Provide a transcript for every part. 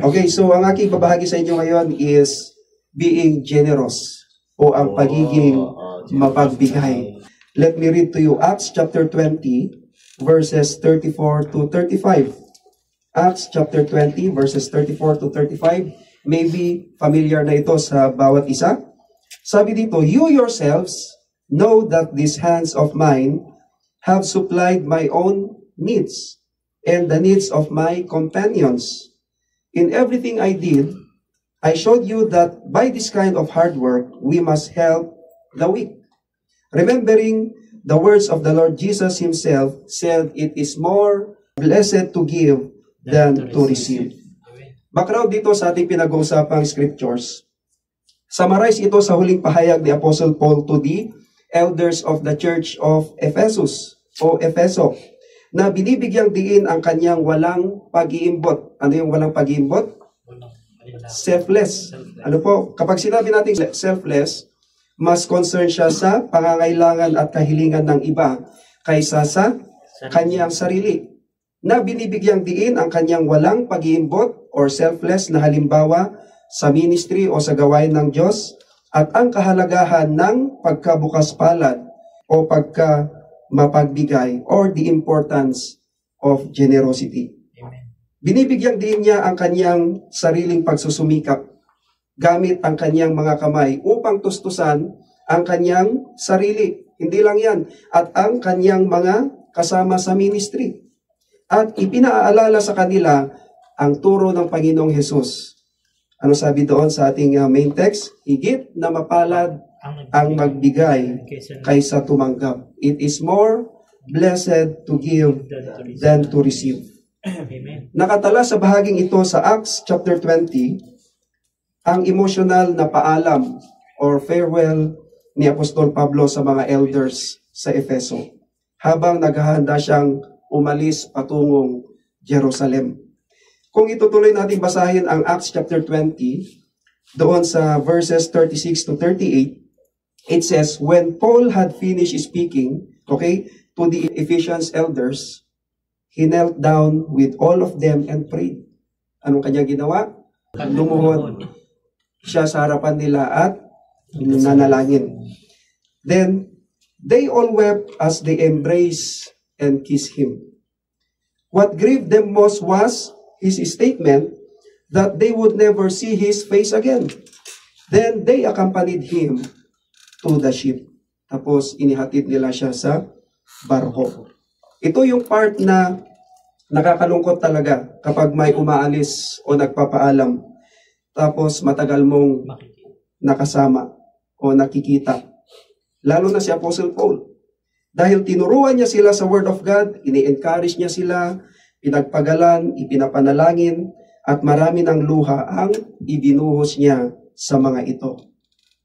Okay, so ang aking babahagi sa inyo ngayon is being generous o ang pagiging mapagbigay. Let me read to you Acts chapter 20 verses 34 to 35. Acts chapter 20 verses 34 to 35. Maybe familiar na ito sa bawat isa. Sabi dito, "You yourselves know that these hands of mine have supplied my own needs and the needs of my companions. In everything I did, I showed you that by this kind of hard work, we must help the weak. Remembering the words of the Lord Jesus himself said, it is more blessed to give than to receive." Background dito sa ating pinag-uusapang scriptures. Summarize ito sa huling pahayag ni Apostle Paul to the elders of the Church of Ephesus o Efeso, na binibigyang diin ang kanyang walang pag-iimbot. Ano yung walang pag-iimbot? Selfless. Ano po? Kapag sinabi natin selfless, mas concerned siya sa pangangailangan at kahilingan ng iba kaysa sa kanyang sarili. Na binibigyang diin ang kanyang walang pag-iimbot or selfless na halimbawa sa ministry o sa gawain ng Diyos at ang kahalagahan ng pagkabukas palad o mapagbigay or the importance of generosity. Amen. Binibigyang din niya ang kanyang sariling pagsusumikap gamit ang kanyang mga kamay upang tustusan ang kanyang sarili. Hindi lang yan. At ang kanyang mga kasama sa ministry. At ipinaalala sa kanila ang turo ng Panginoong Hesus. Ano sabi doon sa ating main text? Higit na mapalad ang magbigay kaysa tumanggap. It is more blessed to give than to receive. Amen. Nakatala sa bahaging ito sa Acts chapter 20, ang emotional na paalam or farewell ni Apostol Pablo sa mga elders sa Efeso habang naghahanda siyang umalis patungong Jerusalem. Kung itutuloy natin basahin ang Acts chapter 20, doon sa verses 36 to 38, it says, when Paul had finished speaking, to the Ephesians elders, he knelt down with all of them and prayed. Anong kanya ginawa? Lumuhod siya sa harapan nila at nanalangin. Then, they all wept as they embraced and kissed him. What grieved them most was his statement that they would never see his face again. Then they accompanied him to the ship. Tapos inihatid nila siya sa barko. Ito yung part na nakakalungkot talaga kapag may umaalis o nagpapaalam. Tapos matagal mong nakasama o nakikita. Lalo na si Apostle Paul. Dahil tinuruan niya sila sa Word of God, ini-encourage niya sila, pinagpagalan, ipinapanalangin, at marami ng luha ang ibinuhos niya sa mga ito.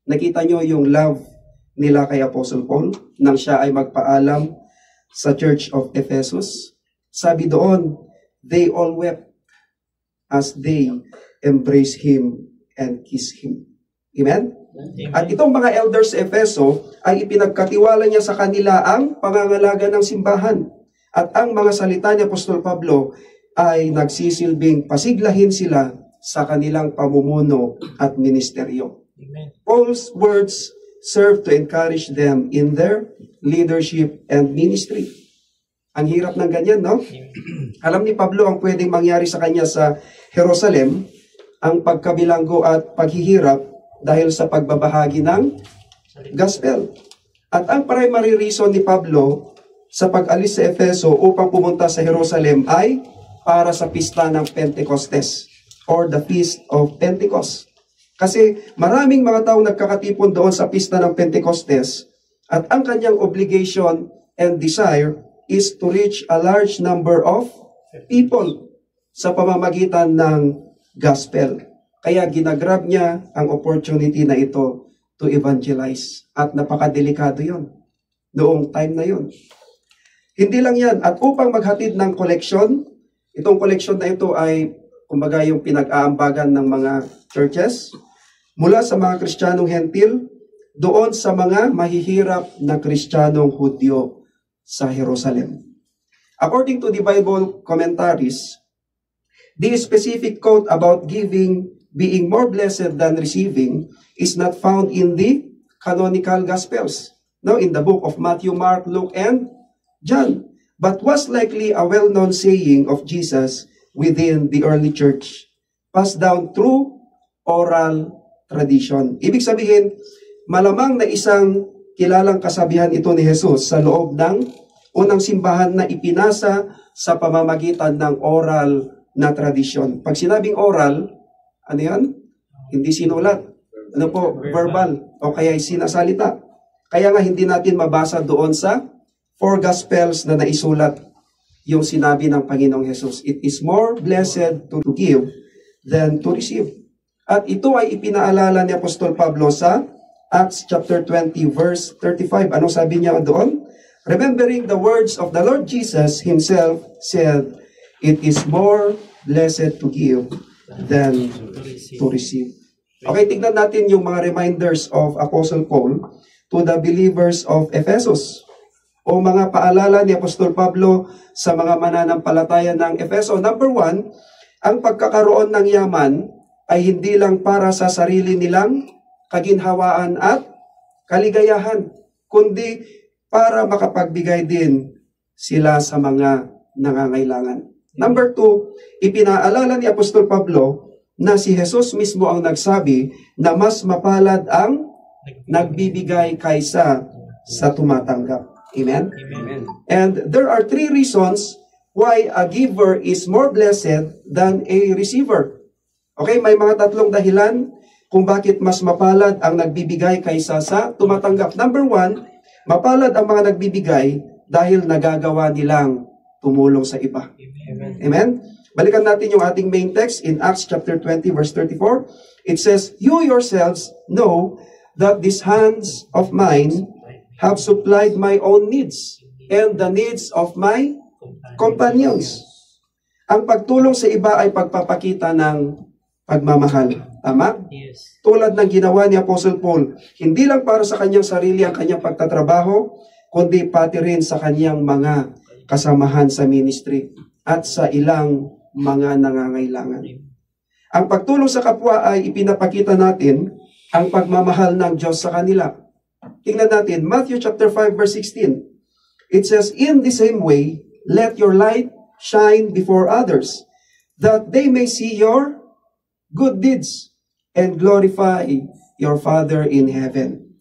Nakita niyo yung love nila kay Apostle Paul nang siya ay magpaalam sa Church of Ephesus. Sabi doon, they all wept as they embrace him and kiss him. Amen? At itong mga elders sa Efeso ay ipinagkatiwala niya sa kanila ang pangangalaga ng simbahan. At ang mga salita ni Apostol Pablo ay nagsisilbing pasiglahin sila sa kanilang pamumuno at ministeryo. Amen. Paul's words serve to encourage them in their leadership and ministry. Ang hirap ng ganyan, no? Alam ni Pablo ang pwedeng mangyari sa kanya sa Jerusalem, ang pagkabilanggo at paghihirap dahil sa pagbabahagi ng gospel. At ang primary reason ni Pablo sa pag-alis sa Efeso upang pumunta sa Jerusalem ay para sa pista ng Pentecostes or the Feast of Pentecost. Kasi maraming mga taong nagkakatipon doon sa pista ng Pentecostes at ang kanyang obligation and desire is to reach a large number of people sa pamamagitan ng gospel. Kaya ginagrab niya ang opportunity na ito to evangelize. At napakadelikado yon noong time na yon. Hindi lang yan. At upang maghatid ng collection, itong collection na ito ay kumbaga yung pinag-aambagan ng mga churches mula sa mga Kristiyanong Hentil doon sa mga mahihirap na Kristiyanong Hudyo sa Jerusalem. According to the Bible commentaries, The specific quote about giving being more blessed than receiving is not found in the canonical Gospels, no, in the book of Matthew, Mark, Luke, and John, but was likely a well-known saying of Jesus within the early church, passed down through oral tradition. Ibig sabihin, malamang na isang kilalang kasabihan ito ni Jesus sa loob ng unang simbahan na ipinasa sa pamamagitan ng oral na tradisyon. Pag sinabing oral, ano yan? Hindi sinulat. Ano po? Verbal. O kaya sinasalita. Kaya nga hindi natin mabasa doon sa 4 Gospels na naisulat yung sinabi ng Panginoong Jesus. It is more blessed to give than to receive. At ito ay ipinaalala ni Apostol Pablo sa Acts chapter 20 verse 35. Anong sabi niya doon? Remembering the words of the Lord Jesus himself said, it is more blessed to give than to receive. Okay, tignan natin yung mga reminders of Apostle Paul to the believers of Ephesus. O mga paalala ni Apostol Pablo sa mga mananampalataya ng Efeso. Number 1, ang pagkakaroon ng yaman ay hindi lang para sa sarili nilang kaginhawaan at kaligayahan, kundi para makapagbigay din sila sa mga nangangailangan. Number 2, ipinaalala ni Apostol Pablo na si Jesus mismo ang nagsabi na mas mapalad ang nagbibigay kaysa sa tumatanggap. Amen? Amen. And there are 3 reasons why a giver is more blessed than a receiver. Okay, may mga 3 dahilan kung bakit mas mapalad ang nagbibigay kaysa sa tumatanggap. Number 1, mapalad ang mga nagbibigay dahil nagagawa nilang tumulong sa iba. Amen. Amen? Balikan natin yung ating main text in Acts chapter 20 verse 34. It says, you yourselves know that these hands of mine have supplied my own needs and the needs of my companions. Ang pagtulong sa iba ay pagpapakita ng pagmamahal. Tama? Yes. Tulad ng ginawa ni Apostle Paul, hindi lang para sa kanyang sarili ang kanyang pagtatrabaho, kundi pati rin sa kanyang mga kasamahan sa ministry at sa ilang mga nangangailangan. Ang pagtulong sa kapwa ay ipinapakita natin ang pagmamahal ng Diyos sa kanila. Tingnan natin, Matthew chapter 5 verse 16. It says, in the same way, let your light shine before others, that they may see your good deeds and glorify your Father in heaven.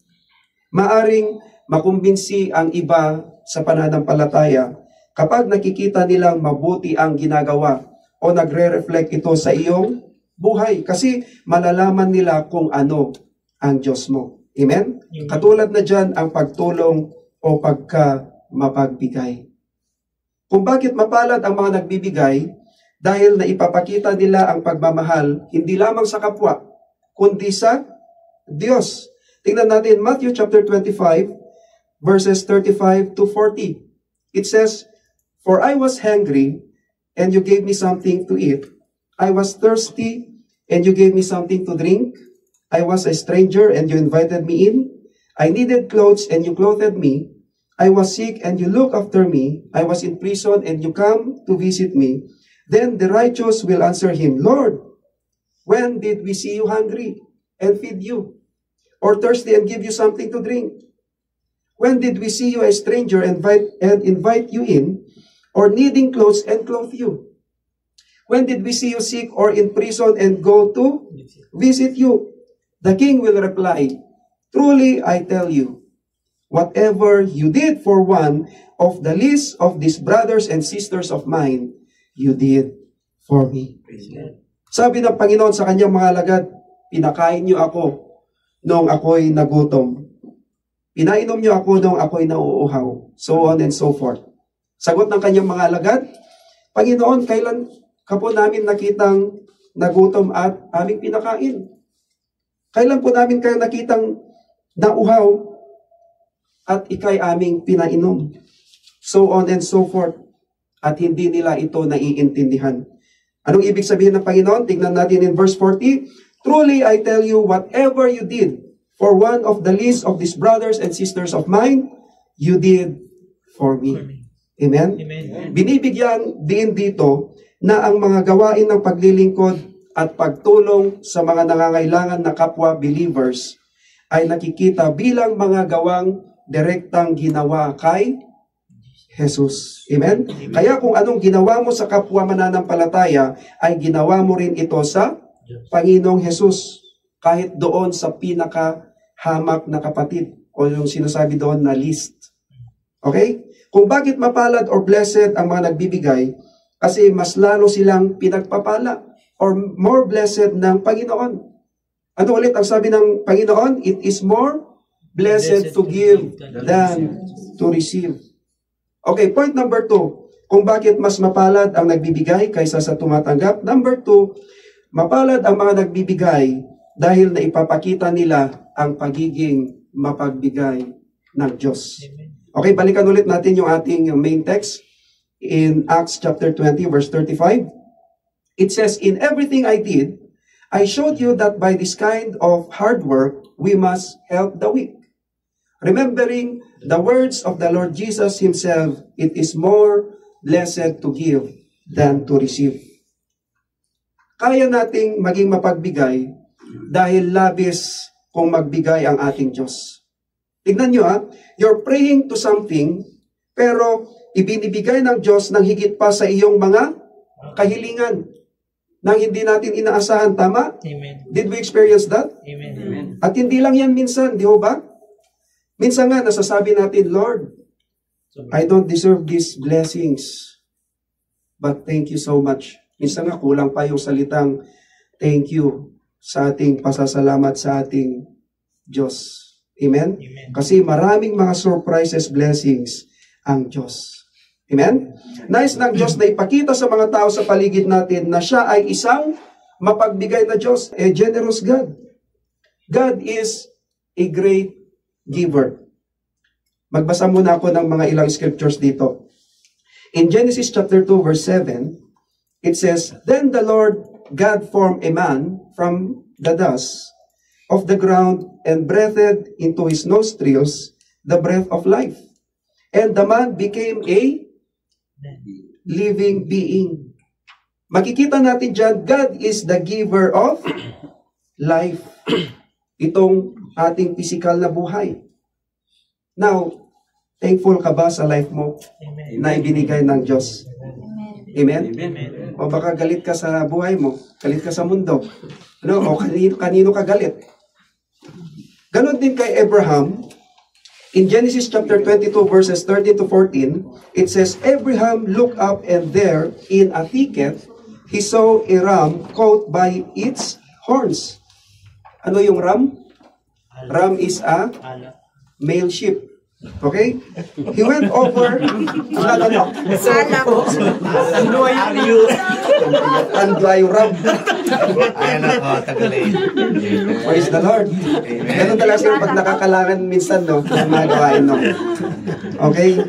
Maaring makumbinsi ang iba sa pananampalataya kapag nakikita nilang mabuti ang ginagawa o nagre-reflect ito sa iyong buhay. Kasi malalaman nila kung ano ang Diyos mo. Amen? Katulad na dyan ang pagtulong o pagka-mapagbigay. Kung bakit mapalad ang mga nagbibigay, dahil na ipapakita nila ang pagmamahal, hindi lamang sa kapwa, kundi sa Diyos. Tingnan natin Matthew chapter 25, verses 35 to 40. It says, for I was hungry, and you gave me something to eat. I was thirsty, and you gave me something to drink. I was a stranger, and you invited me in. I needed clothes, and you clothed me. I was sick, and you looked after me. I was in prison, and you come to visit me. Then the righteous will answer him, Lord, when did we see you hungry and feed you, or thirsty and give you something to drink? When did we see you a stranger and invite you in, or needing clothes and clothe you? When did we see you sick or in prison and go to visit you? The king will reply, truly I tell you, whatever you did for one of the least of these brothers and sisters of mine, you did for me. Sabi ng Panginoon sa kanyang mga alagad, pinakain niyo ako noong ako'y nagutom. Pinainom niyo ako noong ako'y nauuhaw. So on and so forth. Sagot ng kanyang mga alagad, Panginoon, kailan ka po namin nakitang nagutom at aming pinakain? Kailan po namin kayo nakitang nauhaw at ikay aming pinainom? So on and so forth. At hindi nila ito naiintindihan. Anong ibig sabihin ng Panginoon? Tingnan natin in verse 40. Truly I tell you, whatever you did for one of the least of these brothers and sisters of mine, you did for me. Amen? Amen. Binibigyan din dito na ang mga gawain ng paglilingkod at pagtulong sa mga nangangailangan na kapwa believers ay nakikita bilang mga gawang direktang ginawa kay Jesus. Amen? Kaya kung anong ginawa mo sa kapwa mananampalataya, ay ginawa mo rin ito sa Panginoong Jesus. Kahit doon sa pinakahamak na kapatid o yung sinasabi doon na least. Okay? Kung bakit mapalad or blessed ang mga nagbibigay, kasi mas lalo silang pinagpapala or more blessed ng Panginoon. Ano ulit ang sabi ng Panginoon? It is more blessed to give than to receive. Okay, point number 2. Kung bakit mas mapalad ang nagbibigay kaysa sa tumatanggap. Number 2, mapalad ang mga nagbibigay dahil na ipapakita nila ang pagiging mapagbigay ng Diyos. Okay, balikan ulit natin yung ating main text in Acts chapter 20 verse 35. It says, "In everything I did, I showed you that by this kind of hard work, we must help the weak. Remembering the words of the Lord Jesus Himself, it is more blessed to give than to receive." Kaya nating maging mapagbigay dahil labis kung magbigay ang ating Diyos. Tignan nyo you're praying to something, pero ibinibigay ng Diyos ng higit pa sa iyong mga kahilingan nang hindi natin inaasahan. Tama? Amen. Did we experience that? Amen. Amen. At hindi lang yan minsan, di ba? Minsan nga, nasasabi natin, Lord, I don't deserve these blessings, but thank you so much. Minsan nga, kulang pa yung salitang thank you sa ating pasasalamat sa ating Diyos. Amen? Amen. Kasi maraming mga surprises, blessings ang Diyos. Amen? Nais ng Diyos na ipakita sa mga tao sa paligid natin na siya ay isang mapagbigay na Diyos, a generous God. God is a great giver. Magbasa muna ako ng mga ilang scriptures dito. In Genesis chapter 2 verse 7, it says, "Then the Lord God formed a man from the dust of the ground and breathed into his nostrils the breath of life. And the man became a living being." Makikita natin dyan, God is the giver of life. Itong ating physical na buhay. Now, thankful ka ba sa life mo Amen. na ibinigay ng Diyos? Amen? Amen. O baka galit ka sa buhay mo, galit ka sa mundo. O kanino ka galit? Ganon din kay Abraham. In Genesis chapter 22 verses 13 to 14, it says, "Abraham looked up and there in a thicket, he saw a ram caught by its horns." Ano yung ram? Ram is a Ala. male sheep. Okay? He went over, Tanduay ram. Ayan ako, tagalin. Praise the Lord. Ganun talaga sila pag nakakalangan minsan, no? Ang mga gawain, no? Okay?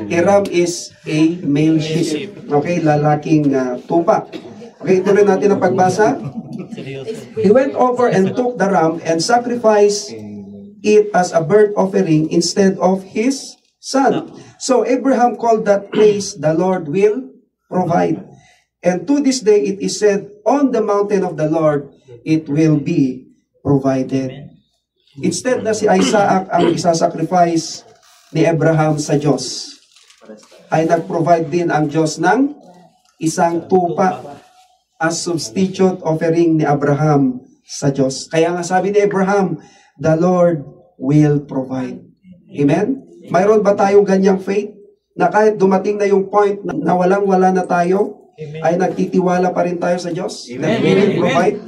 A ram is a male sheep. Okay? Lalaking tupa. Okay, ituloy natin ang pagbasa. Seryoso. He went over and took the ram and sacrificed it as a burnt offering instead of his son. So Abraham called that place, "The Lord will provide." And to this day it is said, "On the mountain of the Lord it will be provided." Instead na si Isaac ang isasacrifice ni Abraham sa Diyos, ay nag-provide din ang Diyos ng isang tupa as substitute offering ni Abraham sa Diyos. Kaya nga sabi ni Abraham, "The Lord will provide." Amen? Mayroon ba tayong ganyang faith na kahit dumating na yung point na walang-wala na tayo, Amen. ay nagtitiwala pa rin tayo sa Diyos? Amen. That He will provide?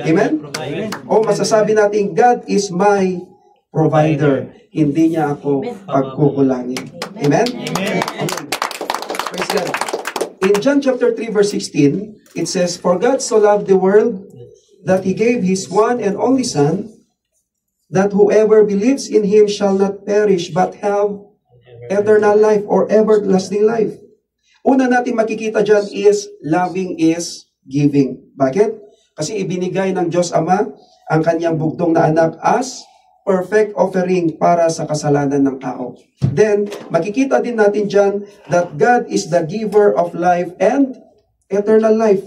Amen? Amen. O masasabi natin, God is my provider. Hindi niya ako pagkukulangin. Amen? Amen. Praise God. In John chapter 3 verse 16, it says, "For God so loved the world that He gave His one and only Son, that whoever believes in Him shall not perish but have eternal life or everlasting life." Una natin makikita dyan is, loving is giving. Bakit? Kasi ibinigay ng Diyos Ama ang kanyang bugtong na anak as perfect offering para sa kasalanan ng tao. Then, makikita din natin dyan that God is the giver of life and eternal life.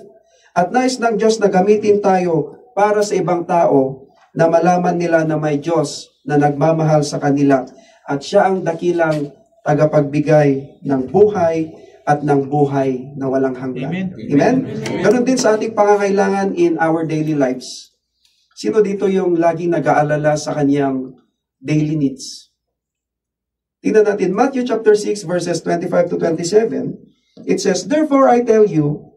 At nais ng Diyos na gamitin tayo para sa ibang tao na malaman nila na may Diyos na nagmamahal sa kanila at siya ang dakilang tagapagbigay ng buhay at ng buhay na walang hanggan. Amen? Ganon din sa ating pangangailangan in our daily lives. Sino dito yung laging nag-aalala sa kanyang daily needs? Tingnan natin, Matthew chapter 6 verses 25 to 27. It says, "Therefore I tell you,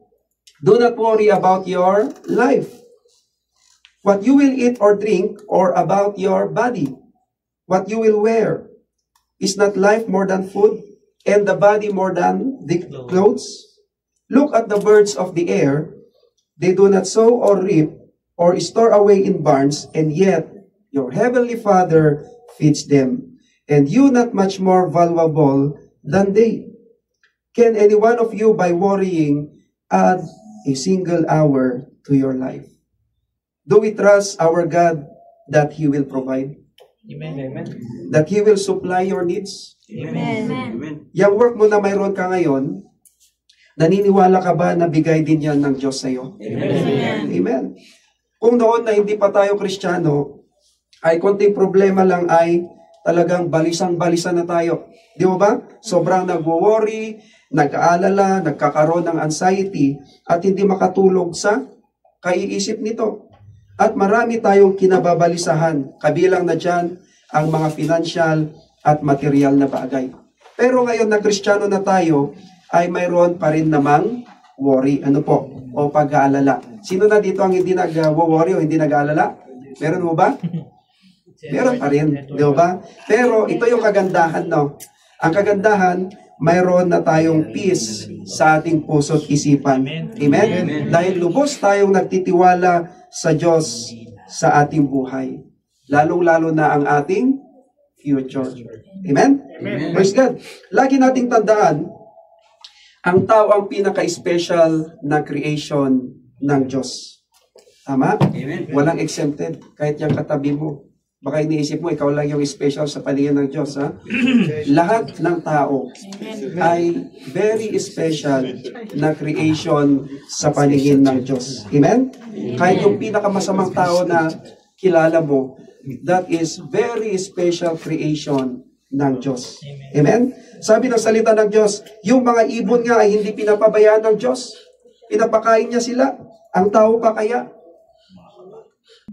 do not worry about your life, what you will eat or drink, or about your body, what you will wear. Is not life more than food, and the body more than the clothes? Look at the birds of the air. They do not sow or reap or store away in barns, and yet your heavenly Father feeds them. And you not much more valuable than they? Can any one of you, by worrying, add a single hour to your life? Do we trust our God that He will provide? Amen. That He will supply your needs? Amen. Yung work mo na mayroon ka ngayon, naniniwala ka ba na bigay din yan ng Diyos sa iyo? Amen. Amen. Kung noon na hindi pa tayo Kristiyano, ay konting problema lang ay talagang balisang-balisa na tayo. Di ba? Sobrang nagwo-worry, nag-aalala, nagkakaroon ng anxiety, at hindi makatulog sa kaiisip nito. At marami tayong kinababalisahan, kabilang na dyan ang mga financial at material na bagay. Pero ngayon na Kristiyano na tayo, ay mayroon pa rin namang worry, o pag-aalala. Sino na dito ang hindi nag-worry o hindi nag-aalala? Meron mo ba? Meron pa rin, di ba? Pero ito yung kagandahan, no? Ang kagandahan, mayroon na tayong peace sa ating puso at isipan. Amen? Dahil lubos tayong nagtitiwala sa Diyos sa ating buhay. Lalong-lalo na ang ating future. Amen? Praise God. Lagi nating tandaan, ang tao ang pinaka-special na creation ng Diyos. Tama? Walang exempted. Kahit yung katabi mo. Baka iniisip mo, ikaw lang yung special sa paningin ng Diyos. Ha? Lahat ng tao ay very special na creation sa paningin ng Diyos. Amen? Kahit yung pinakamasamang tao na kilala mo, that is very special creation ng Diyos. Amen? Sabi ng salita ng Diyos, yung mga ibon nga ay hindi pinapabayaan ng Diyos. Pinapakain niya sila. Ang tao pa kaya?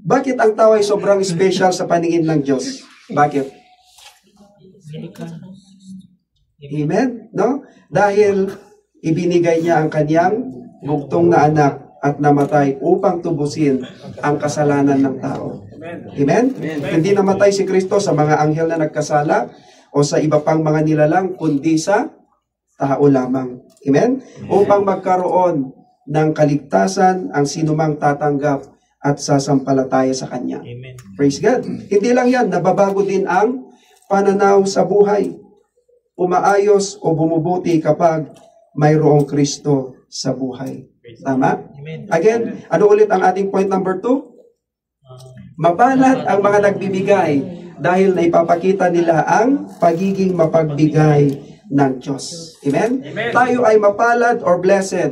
Bakit ang tao ay sobrang special sa paningin ng Diyos? Bakit? Amen? No? Dahil ibinigay niya ang kanyang bugtong na anak at namatay upang tubusin ang kasalanan ng tao. Amen? Hindi namatay si Kristo sa mga anghel na nagkasala o sa iba pang mga nilalang, kundi sa tao lamang. Amen? Upang magkaroon ng kaligtasan ang sinumang tatanggap at sasampalataya sa Kanya. Amen. Praise God. Hindi lang yan, nababago din ang pananaw sa buhay. Umaayos o bumubuti kapag mayroong Kristo sa buhay. Tama? Amen. Again, ano ulit ang ating point number 2? Mapalad ang mga nagbibigay dahil naipapakita nila ang pagiging mapagbigay ng Diyos. Amen? Tayo ay mapalad or blessed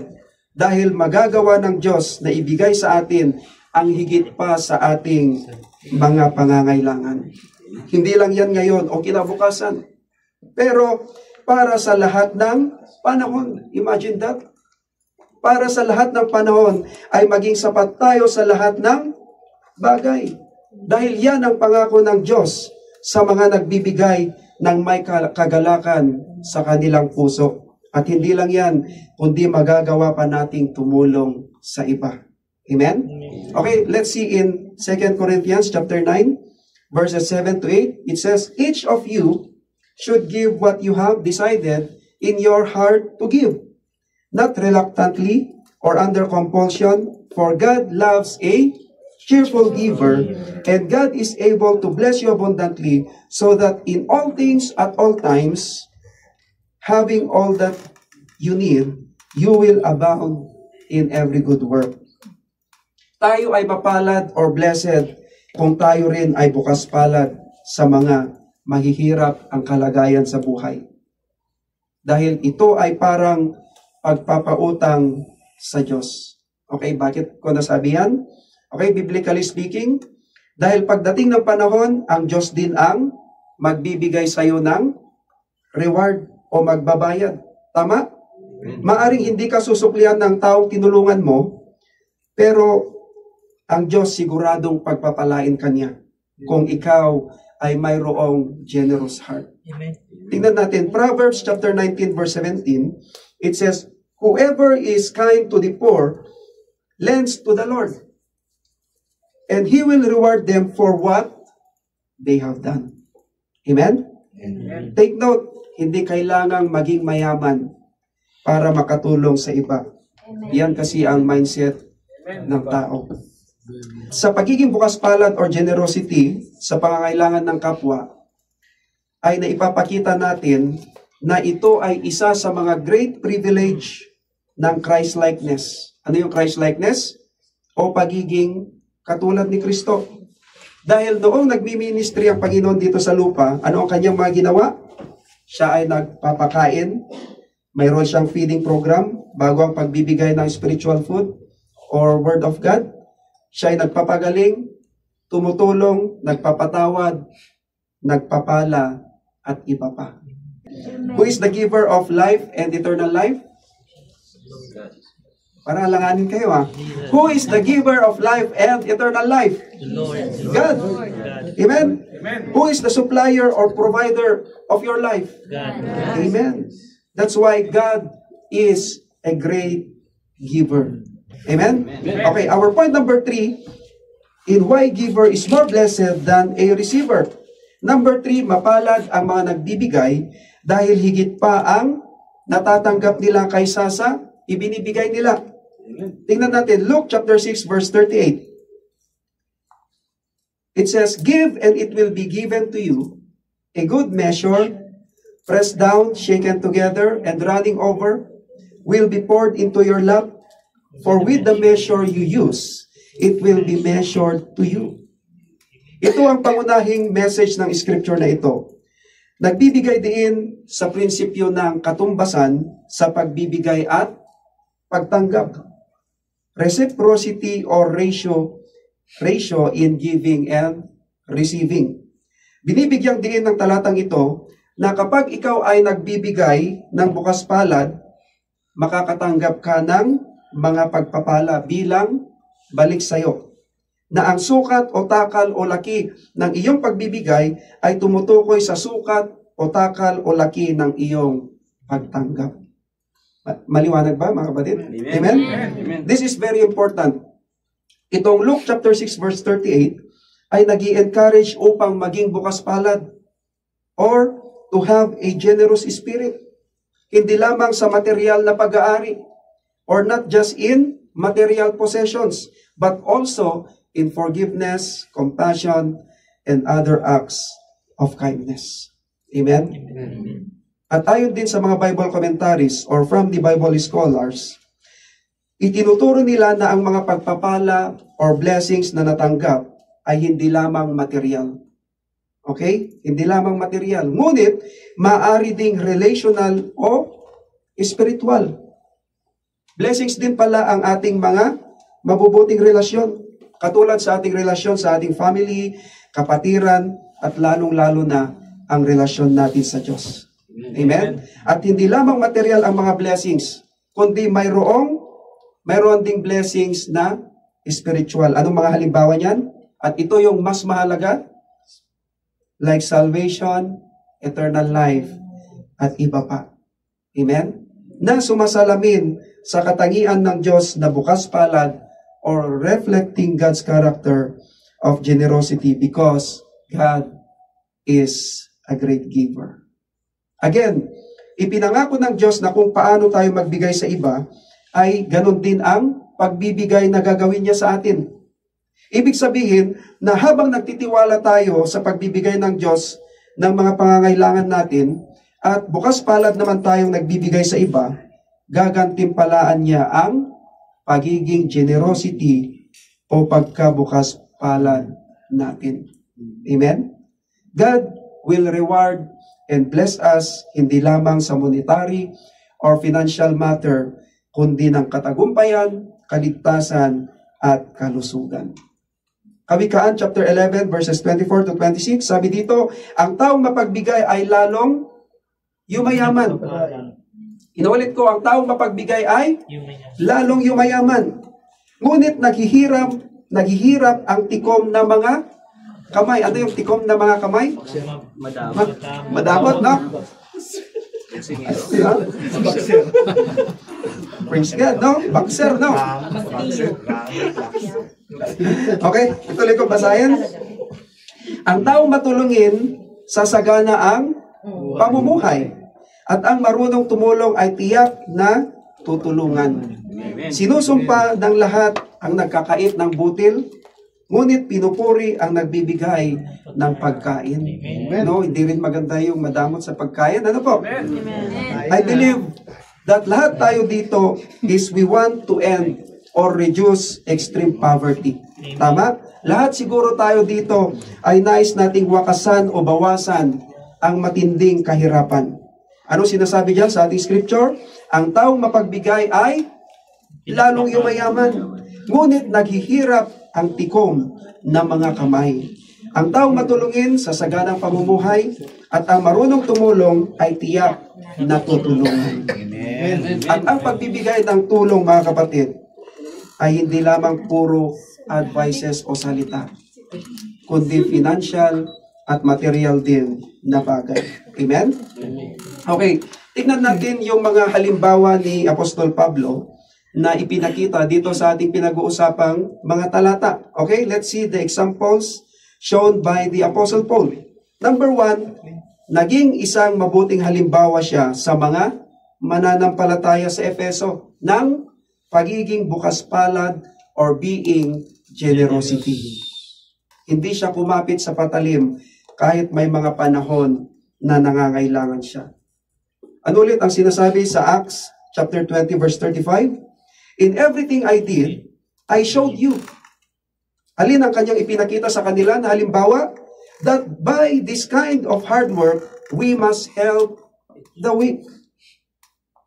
dahil magagawa ng Diyos na ibigay sa atin ang higit pa sa ating mga pangangailangan. Hindi lang yan ngayon o kinabukasan. Pero para sa lahat ng panahon. Imagine that. Para sa lahat ng panahon ay maging sapat tayo sa lahat ng bagay. Dahil yan ang pangako ng Diyos sa mga nagbibigay ng may kagalakan sa kanilang puso. At hindi lang yan, kundi magagawa pa nating tumulong sa iba. Amen? Okay, let's see in 2 Corinthians chapter 9, verses 7 to 8. It says, "Each of you should give what you have decided in your heart to give, not reluctantly or under compulsion, for God loves a cheerful giver, and God is able to bless you abundantly, so that in all things at all times, having all that you need, you will abound in every good work." Tayo ay mapalad or blessed kung tayo rin ay bukas palad sa mga mahihirap ang kalagayan sa buhay. Dahil ito ay parang pagpapautang sa Diyos. Okay, bakit ko nasabi yan? Okay, biblically speaking, dahil pagdating ng panahon, ang Diyos din ang magbibigay sa iyo ng reward o magbabayad. Tama? Maaring hindi ka susuklian ng taong tinulungan mo, pero ang Diyos siguradong pagpapalain ka niya kung ikaw ay mayroong generous heart. Amen. Tingnan natin, Proverbs chapter 19 verse 17, it says, whoever is kind to the poor lends to the Lord, and He will reward them for what they have done. Amen? Amen. Take note, hindi kailangang maging mayaman para makatulong sa iba. Yan kasi ang mindset ng tao. Sa pagiging bukas palad or generosity sa pangangailangan ng kapwa, ay naipapakita natin na ito ay isa sa mga great privilege ng Christ-likeness. Ano yung Christ-likeness? O pagiging katulad ni Kristo. Dahil noong nagmi-ministry ang Panginoon dito sa lupa, ano ang kanyang mga ginawa? Siya ay nagpapakain, mayroon siyang feeding program bago ang pagbibigay ng spiritual food or Word of God. Siya ay nagpapagaling, tumutulong, nagpapatawad, nagpapala, at iba pa. Who is the giver of life and eternal life? Para alanganin kayo Who is the giver of life and eternal life? God. Amen? Who is the supplier or provider of your life? God. Amen. That's why God is a great giver. Amen? Okay, our point number 3, in why giver is more blessed than a receiver. Number 3, mapalad ang mga nagbibigay dahil higit pa ang natatanggap nila kaysa sa ibinibigay nila. Tingnan natin, Luke chapter 6 verse 38. It says, give and it will be given to you, a good measure, pressed down, shaken together, and running over, will be poured into your lap. For with the measure you use, it will be measured to you. Ito ang pangunahing message ng scripture na ito. Nagbibigay din sa prinsipyo ng katumbasan sa pagbibigay at pagtanggap. Reciprocity or ratio in giving and receiving. Binibigyan din ng talatang ito na kapag ikaw ay nagbibigay ng bukas palad, makakatanggap ka ng mga pagpapala bilang balik sa'yo. Na ang sukat o takal o laki ng iyong pagbibigay ay tumutukoy sa sukat o takal o laki ng iyong pagtanggap. Maliwanag ba mga kapatid? Amen? Amen? This is very important. Itong Luke chapter 6 verse 38 ay nag-i-encourage upang maging bukas palad or to have a generous spirit. Hindi lamang sa material na pag-aari or not just in material possessions but also in forgiveness, compassion, and other acts of kindness. Amen? At ayon din sa mga Bible commentaries or from the Bible scholars, itinuturo nila na ang mga pagpapala or blessings na natanggap ay hindi lamang material. Okay? Hindi lamang material. Ngunit, maaari ding relational o spiritual. Blessings din pala ang ating mga mabubuting relasyon. Katulad sa ating relasyon sa ating family, kapatiran, at lalong-lalo na ang relasyon natin sa Diyos. Amen? At hindi lamang material ang mga blessings, kundi mayroon ding blessings na spiritual. Anong mga halimbawa niyan? At ito yung mas mahalaga, like salvation, eternal life, at iba pa. Amen? Na sumasalamin sa katangian ng Diyos na bukas palad or reflecting God's character of generosity because God is a great giver. Again, ipinangako ng Diyos na kung paano tayo magbigay sa iba, ay ganun din ang pagbibigay na gagawin niya sa atin. Ibig sabihin na habang nagtitiwala tayo sa pagbibigay ng Diyos ng mga pangangailangan natin, at bukas palad naman tayong nagbibigay sa iba, gagantimpalaan niya ang pagiging generosity o pagkabukas palad natin. Amen? God will reward and bless us hindi lamang sa monetary or financial matter, kundi ng katagumpayan, kaligtasan, at kalusugan. Kawikaan chapter 11 verses 24 to 26, sabi dito, ang taong mapagbigay ay lalong yumayaman. Inuulit ko, ang taong mapagbigay ay lalong yumayaman. Ngunit naghihirap ang tikom na mga kamay. Ano yung tikom na mga kamay? Madamot, no? Praise God, no? Bakser, no? Okay, ituloy ko basahin. Ang taong matulungin, sasagana ang pamumuhay. At ang marunong tumulong ay tiyak na tutulungan. Sinusumpa ng lahat ang nagkakait ng butil, ngunit pinupuri ang nagbibigay ng pagkain. No, hindi rin maganda yung madamot sa pagkain. Ano po? I believe that lahat tayo dito is we want to end or reduce extreme poverty. Tama? Lahat siguro tayo dito ay nais nating wakasan o bawasan ang matinding kahirapan. Ano sinasabi diyan sa ating scripture? Ang taong mapagbigay ay lalong yumayaman, ngunit naghihirap ang tikom ng mga kamay. Ang taong matulungin sa saganang pamumuhay at ang marunong tumulong ay tiyak na tutulungan. At ang pagbibigay ng tulong, mga kapatid, ay hindi lamang puro advices o salita, kundi financial at material din na bagay. Amen? Okay, tignan natin yung mga halimbawa ni Apostol Pablo na ipinakita dito sa ating pinag-uusapang mga talata. Okay, let's see the examples shown by the Apostle Paul. Number 1, naging isang mabuting halimbawa siya sa mga mananampalataya sa Efeso ng pagiging bukas palad or being generosity. Hindi siya kumapit sa patalim kahit may mga panahon na nangangailangan siya. Ano ulit ang sinasabi sa Acts chapter 20 verse 35? In everything I did, I showed you. Alin ang kanyang ipinakita sa kanila na halimbawa? That by this kind of hard work, we must help the weak.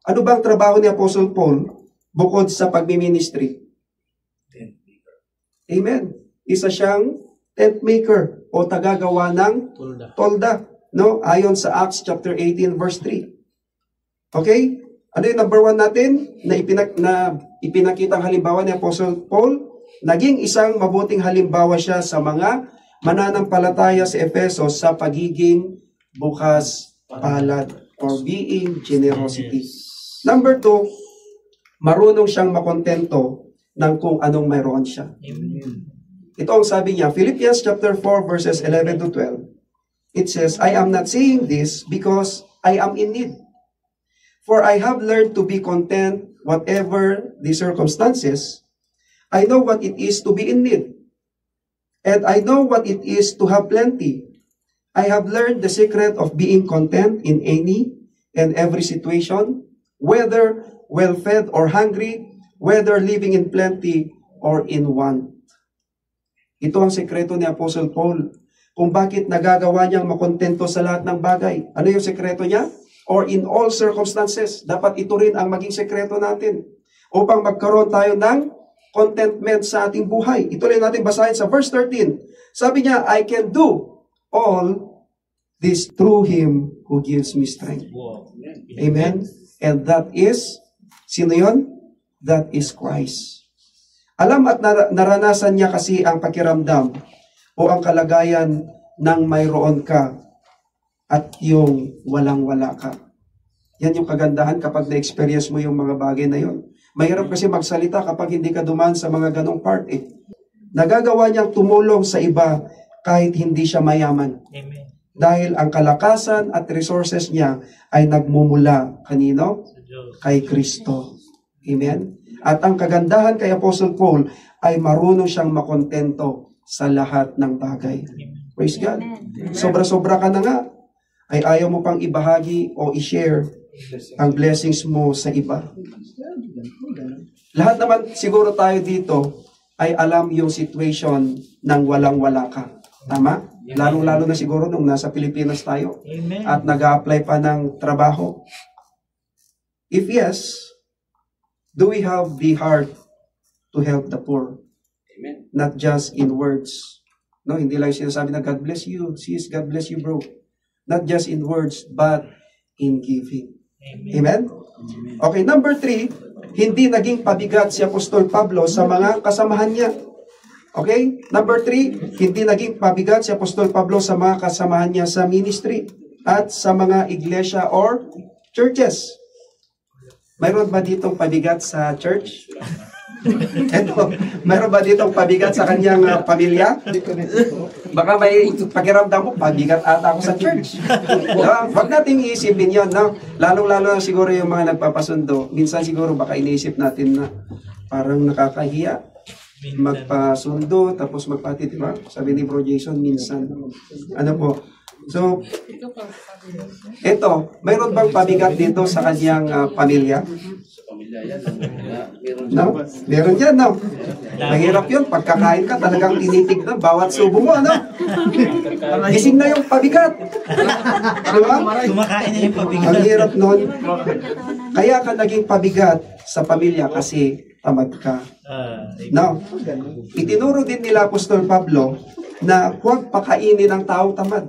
Ano bang trabaho ni Apostle Paul bukod sa pagmiministry? Amen. Isa siyang tent maker o tagagawa ng tolda. No? Ayon sa Acts chapter 18 verse 3. Okay? Ano yung number 1 natin na ipinakitang halimbawa ni Apostle Paul? Naging isang mabuting halimbawa siya sa mga mananampalataya sa Efeso sa pagiging bukas palad or being generosity. Number 2, marunong siyang makontento ng kung anong mayroon siya. Ito ang sabi niya, Philippians chapter 4 verses 11 to 12. It says, I am not saying this because I am in need. For I have learned to be content whatever the circumstances. I know what it is to be in need. And I know what it is to have plenty. I have learned the secret of being content in any and every situation, whether well-fed or hungry, whether living in plenty or in want. Ito ang sekreto ni Apostle Paul kung bakit nagagawa niyang makontento sa lahat ng bagay. Ano yung sekreto niya? Or in all circumstances. Dapat ito rin ang maging sekreto natin upang magkaroon tayo ng contentment sa ating buhay. Ituloy natin basahin sa verse 13. Sabi niya, I can do all this through Him who gives me strength. Amen? And that is, sino yun? That is Christ. Alam at naranasan niya kasi ang pakiramdam o ang kalagayan ng mayroon ka at yung walang-wala ka. Yan yung kagandahan kapag na-experience mo yung mga bagay na yon. Mahirap kasi magsalita kapag hindi ka dumaan sa mga ganong part eh. Nagagawa niyang tumulong sa iba kahit hindi siya mayaman. Amen. Dahil ang kalakasan at resources niya ay nagmumula kanino? Kay Kristo. Amen? At ang kagandahan kay Apostle Paul ay marunong siyang makontento sa lahat ng bagay. Praise God. Sobra-sobra ka na nga, ay ayaw mo pang ibahagi o i-share ang blessings mo sa iba. Lahat naman siguro tayo dito ay alam yung situation ng walang-wala ka. Tama? Lalong-lalo na siguro nung nasa Pilipinas tayo at nag-a-apply pa ng trabaho. If yes, Do we have the heart to help the poor? Amen. Not just in words. No, hindi lang sinasabi na God bless you, sis, God bless you, bro. Not just in words, but in giving. Amen? Okay, number 3, hindi naging pabigat si Apostol Pablo sa mga kasamahan niya. Okay? Number 3, hindi naging pabigat si Apostol Pablo sa mga kasamahan niya sa ministry at sa mga iglesia or churches. Mayroon ba ditong pabigat sa church? Eto, mayroon ba ditong pabigat sa kanyang pamilya? Baka may pakiramdam mo, pabigat ata ako sa church. Huwag nating iisipin yun. No? Lalong-lalo na siguro yung mga nagpapasundo. Minsan siguro baka iniisip natin na parang nakakahiya magpasundo, tapos magpati, di ba? Sabi ni Bro Jason, minsan. Ano po? So, eto, mayroon bang pabigat dito sa kanyang pamilya? No? Meron yan, no? Mahirap yun. Pagkakain ka, talagang tinitignan bawat subo mo, ano? Gising na yung pabigat. Diba? Kumakain na yung pabigat. Ang hirap nun. Kaya ka naging pabigat sa pamilya kasi tamad ka. Now, itinuro din nila Apostol Pablo na huwag pakainin ang tao tamad.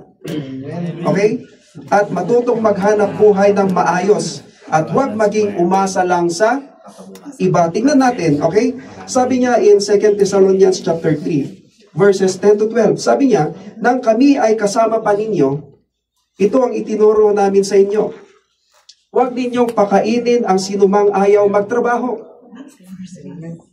Okay? At matutong maghanap buhay ng maayos. At huwag maging umasa lang sa iba. Tingnan natin, okay? Sabi niya in 2 Thessalonians chapter 3, verses 10 to 12. Sabi niya, nang kami ay kasama pa ninyo, ito ang itinuro namin sa inyo. Huwag ninyong pakainin ang sinumang ayaw magtrabaho.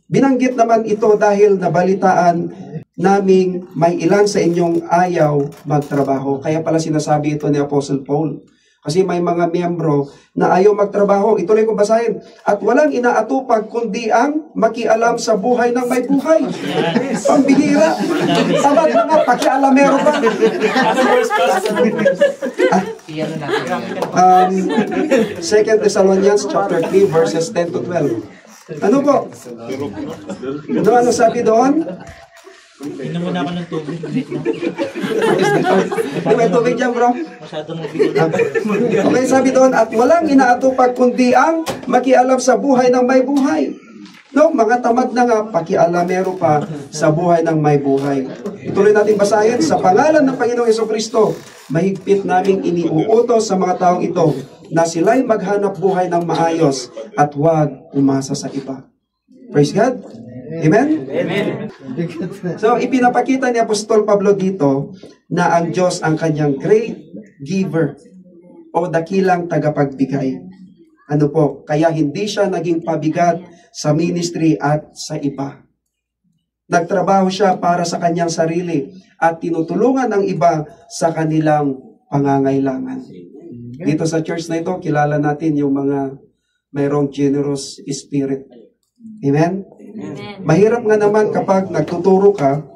Binanggit naman ito dahil nabalitaan naming may ilan sa inyong ayaw magtrabaho. Kaya pala sinasabi ito ni Apostle Paul. Kasi may mga miyembro na ayaw magtrabaho. Ituloy ko basahin. At walang inaatupag kundi ang makialam sa buhay ng may buhay. Pambihira. Sabat na nga, pakialamero pa. 2 Thessalonians chapter 3 verses 10 to 12. Ano po? Ano sabi doon? Inom muna ako ng tubig. May tubig dyan, bro. Masyado mo bigyan. Okay, sabi doon, at walang inaatupag kundi ang makialam sa buhay ng may buhay. No, mga tamad na nga, pakialamero pa sa buhay ng may buhay. Ituloy natin basahin, sa pangalan ng Panginoong Jesucristo, mahigpit naming iniuutos sa mga taong ito na sila'y maghanap buhay ng maayos at huwag umasa sa iba. Praise God. Amen? Amen. So, ipinapakita ni Apostol Pablo dito na ang Diyos ang kanyang great giver o dakilang tagapagbigay. Ano po? Kaya hindi siya naging pabigat sa ministry at sa iba. Nagtrabaho siya para sa kanyang sarili at tinutulungan ang iba sa kanilang pangangailangan. Dito sa church na ito, kilala natin yung mga mayroong generous spirit. Amen? Amen. Mahirap nga naman kapag nagtuturo ka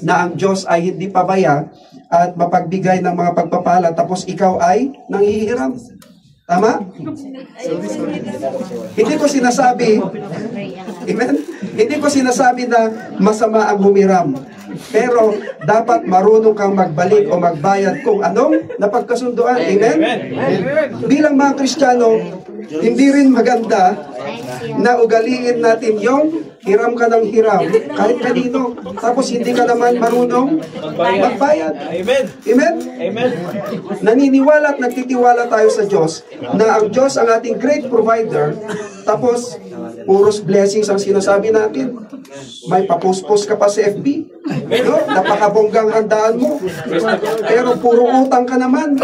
na ang Diyos ay hindi pabaya at mapagbigay ng mga pagpapala tapos ikaw ay nanghihiram. Tama? Hindi ko sinasabi, amen? Hindi ko sinasabi na masama ang humiram. Pero dapat marunong kang magbalik o magbayad kung anong napagkasunduan. Amen? Bilang mga Kristiyano, hindi rin maganda na ugaliin natin yung hiram ka ng hiram kahit kanino. Tapos hindi ka naman marunong magbayad. Amen. Amen? Amen. Naniniwala at nagtitiwala tayo sa Diyos na ang Diyos ang ating great provider. Tapos, puros blessings ang sinasabi natin. May papost-post ka pa sa FB. No? Napakabonggang handaan mo. Pero puro utang ka naman.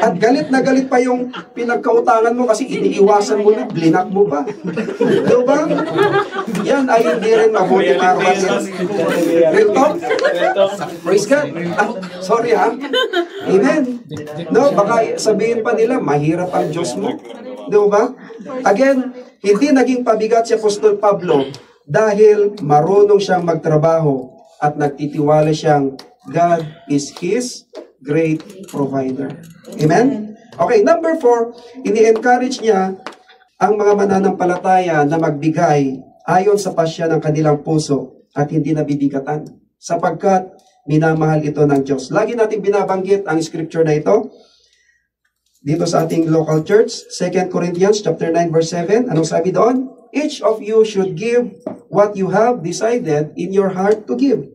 At galit na galit pa yung pinagkautangan mo kasi iniiwasan mo na, blinak mo pa. Diba? Yan ay hindi rin mabuti mga kapatid. Real talk? Praise God. Sorry ha. Amen. No, baka sabihin pa nila, mahirap ang Diyos mo. Diba? Again, hindi naging pabigat si Apostol Pablo dahil marunong siyang magtrabaho at nagtitiwala siyang God is His great provider. Amen? Okay, number 4, ini-encourage niya ang mga mananampalataya na magbigay ayon sa pasya ng kanilang puso at hindi nabibigatan sapagkat minamahal ito ng Diyos. Lagi natin binabanggit ang scripture na ito dito sa ating local church, 2 Corinthians chapter 9 verse 7. Anong sabi doon? each of you should give what you have decided in your heart to give,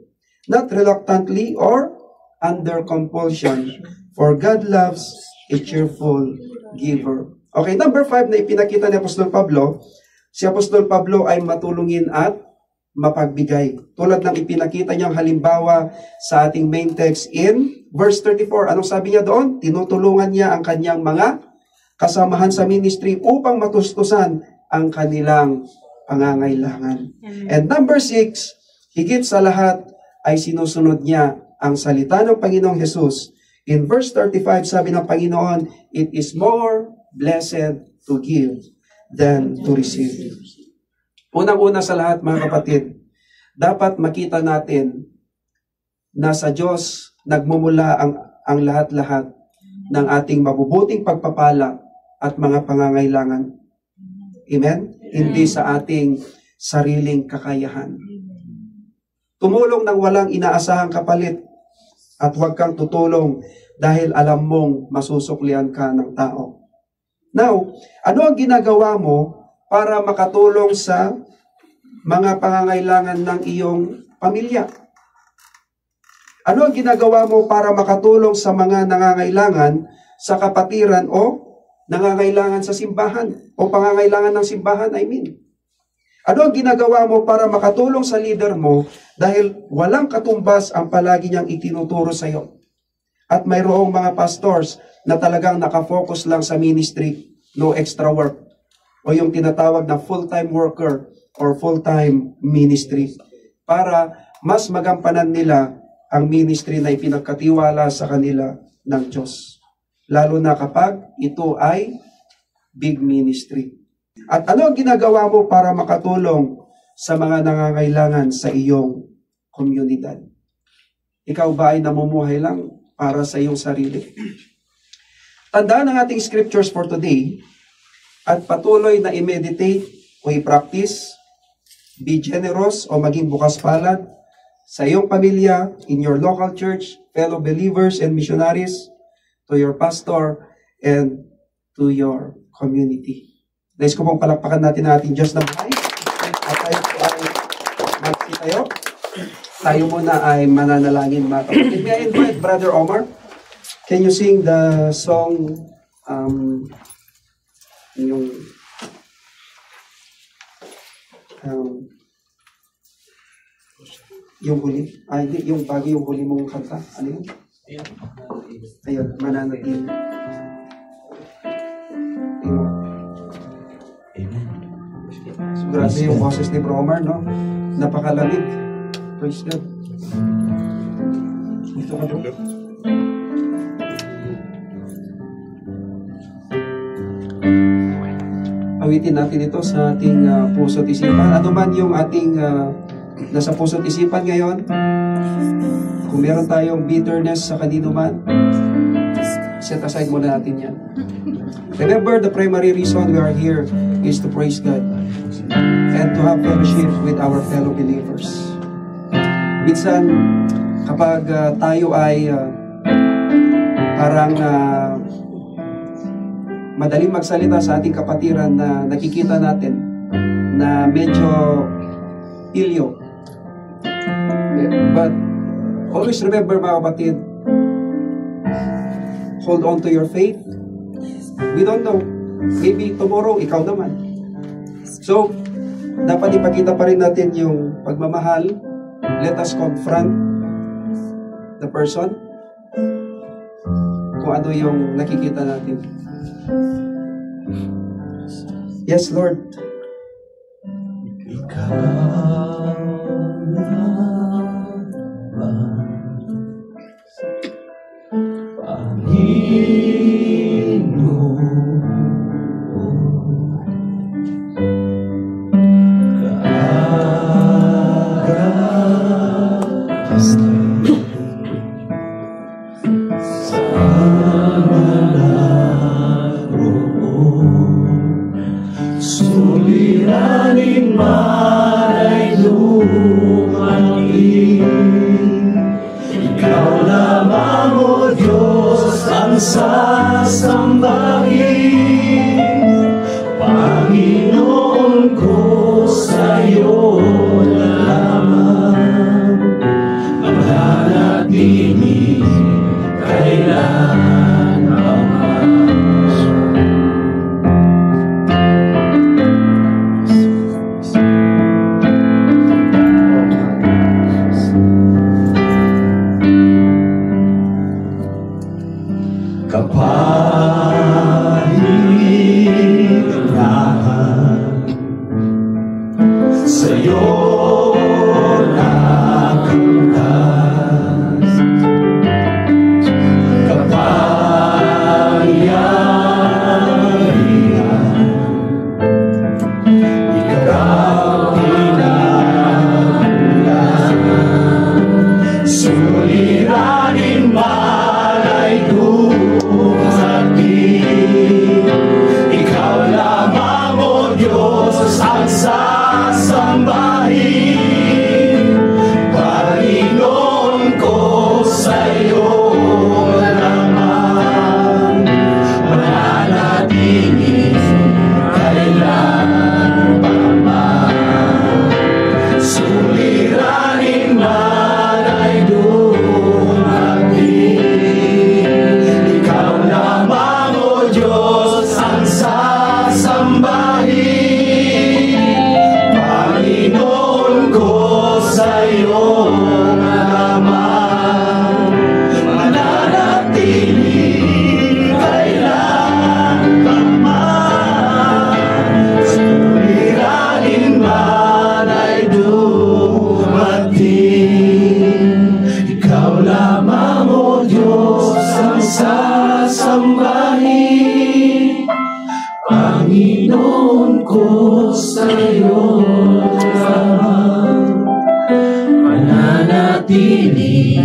not reluctantly or under compulsion, for God loves a cheerful giver. Okay, number 5 na ipinakita ni Apostol Pablo, si Apostol Pablo ay matulungin at mapagbigay. Tulad ng ipinakita niyang halimbawa sa ating main text in verse 34. Anong sabi niya doon? Tinutulungan niya ang kanyang mga kasamahan sa ministry upang matustusan ang kanilang pangangailangan. And number 6, higit sa lahat ay sinusunod niya ang salita ng Panginoong Jesus. In verse 35, sabi ng Panginoon, it is more blessed to give than to receive. Unang-una sa lahat, mga kapatid, dapat makita natin na sa Diyos nagmumula ang lahat-lahat ng ating mabubuting pagpapala at mga pangangailangan. Amen? Hindi sa ating sariling kakayahan. Tumulong ng walang inaasahang kapalit at huwag kang tutulong dahil alam mong masusuklian ka ng tao. Now, ano ang ginagawa mo para makatulong sa mga pangangailangan ng iyong pamilya? Ano ang ginagawa mo para makatulong sa mga nangangailangan sa kapatiran o nangangailangan sa simbahan o pangangailangan ng simbahan, I mean? Ano ang ginagawa mo para makatulong sa leader mo dahil walang katumbas ang palagi niyang itinuturo sa iyo? At mayroong mga pastors na talagang nakafocus lang sa ministry, no extra work, o yung tinatawag na full-time worker or full-time ministry, para mas magampanan nila ang ministry na ipinagkatiwala sa kanila ng Diyos. Lalo na kapag ito ay big ministry. At ano ang ginagawa mo para makatulong sa mga nangangailangan sa iyong komunidad? Ikaw ba ay namumuhay lang para sa iyong sarili? Tandaan ang ating scriptures for today at patuloy na i-meditate o i-practice, be generous o maging bukas palad sa iyong pamilya, in your local church, fellow believers and missionaries, to your pastor, and to your community. Nais ko pong palakpakan natin ang ating Diyos na buhay. At tayo po ay magsitayo. Tayo muna ay mananalangin, mga kapatid. May I invite Brother Omar? Can you sing the song, yung huli? Hindi, yung bago yung huli mong kanta. Ano yun? Ayun, mananatin. Grabe yung boses ni Bro Omar, no? Napakalamig. Praise God. Dito ka, bro. Awitin natin ito sa ating puso't isipan. Ano man yung ating nasa puso't isipan ngayon, kung meron tayong bitterness sa kanino man, set aside muna natin yan. Remember, the primary reason we are here is to praise God and to have fellowship with our fellow believers. Minsan, kapag tayo ay parang madaling magsalita sa ating kapatiran na nakikita natin na medyo ilyo. But always remember, mga kapatid, hold on to your faith. We don't know. Maybe tomorrow, ikaw naman. So, dapat ipakita pa rin natin yung pagmamahal. Let us confront the person kung ano yung nakikita natin. Yes, Lord. Suliranin man ay lumaking, ikaw lamang, O Diyos, ang sasambahin. Panginoon ko, kapahingahan sa'yo nakamtas kapangyarihan ikaw pinagmulan suliranin man ay dumati ikaw lamang o Diyos ang sasambahin Panginoon ko sa'yo naman mananatili kailan pa man suliranin man ay dumati ikaw lamang o Diyos ang sasambahin Panginoon ko sa'yo naman mananatili kailan pa man suliranin man ay dumating ikaw lamang o Diyos ang sasambahin Panginoon ko sa'yo lamang mananatili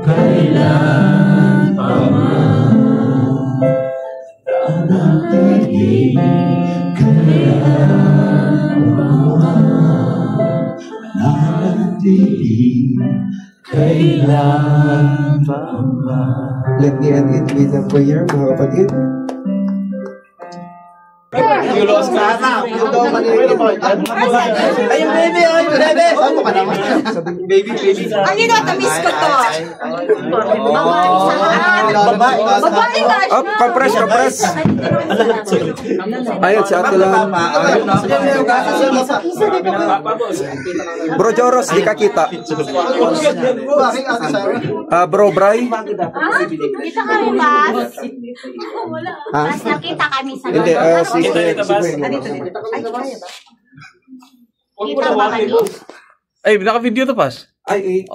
kailan pa man mananatili kailan pa man mananatili kailan pa man. Let me end it with a prayer, mga kapatid. You lost ka na. Yung daw manilip. Ay, yung baby. Ay, baby. Saan ka naman? Baby. Ano na, tamis ko to. Babae. Babae ka. Oh, kapres. Ayun, si Ate lang. Bro Joros, di ka kita. Bro Bray. Kita kami ba? Mas nakita kami sa Hindi, si Kita ba kami? Ay, naka-video to, Pas. Ay,